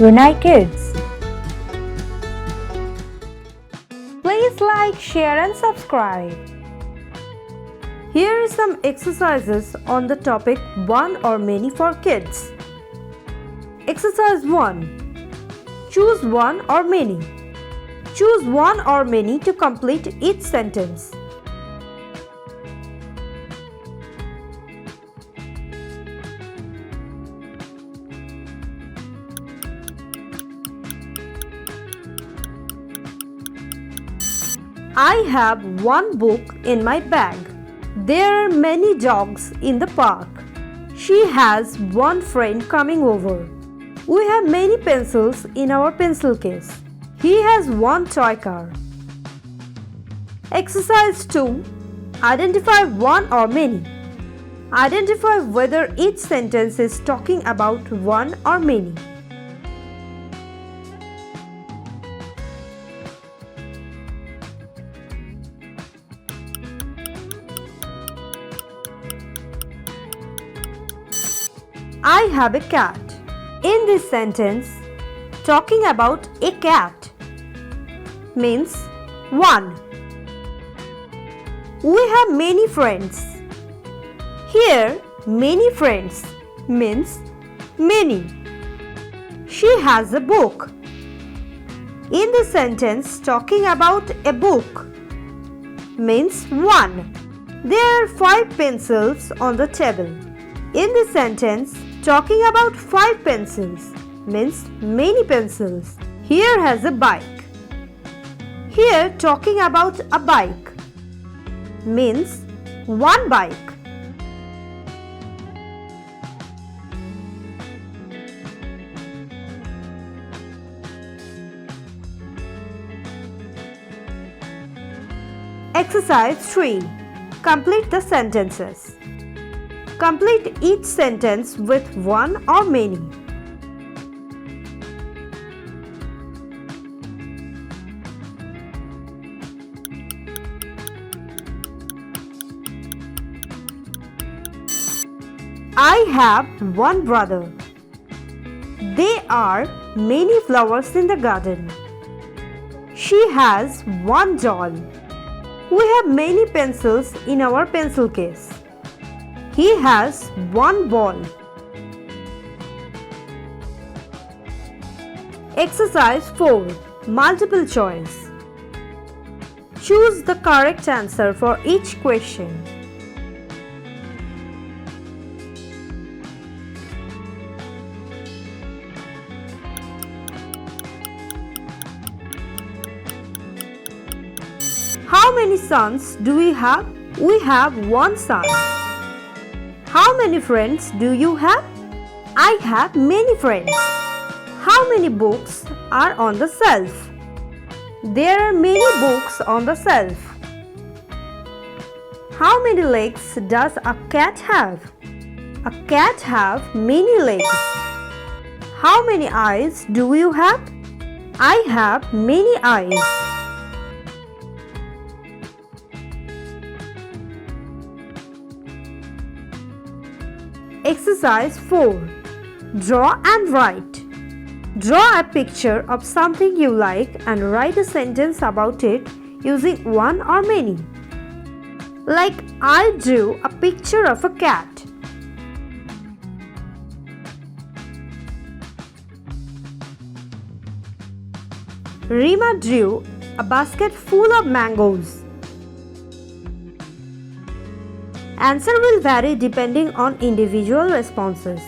Runaikids. Please like, share and subscribe. Here are some exercises on the topic one or many for kids. Exercise 1. Choose one or many. Choose one or many to complete each sentence. I have one book in my bag. There are many dogs in the park. She has one friend coming over. We have many pencils in our pencil case. He has one toy car. Exercise 2. Identify one or many. Identify whether each sentence is talking about one or many. I have a cat. In this sentence, talking about a cat means one. We have many friends. Here, many friends means many. She has a book. In the sentence, talking about a book means one. There are 5 pencils on the table. In the sentence, talking about 5 pencils means many pencils. Here has a bike. Here talking about a bike means one bike. Exercise 3. Complete the sentences. Complete each sentence with one or many. I have one brother. There are many flowers in the garden. She has one doll. We have many pencils in our pencil case. He has one ball. Exercise 4. Multiple choice. Choose the correct answer for each question. How many sons do we have? We have one son. How many friends do you have? I have many friends. How many books are on the shelf? There are many books on the shelf. How many legs does a cat have? A cat have many legs. How many eyes do you have? I have many eyes. Exercise 4. Draw and write. Draw a picture of something you like and write a sentence about it using one or many. Like, I drew a picture of a cat. Rima drew a basket full of mangoes. Answer will vary depending on individual responses.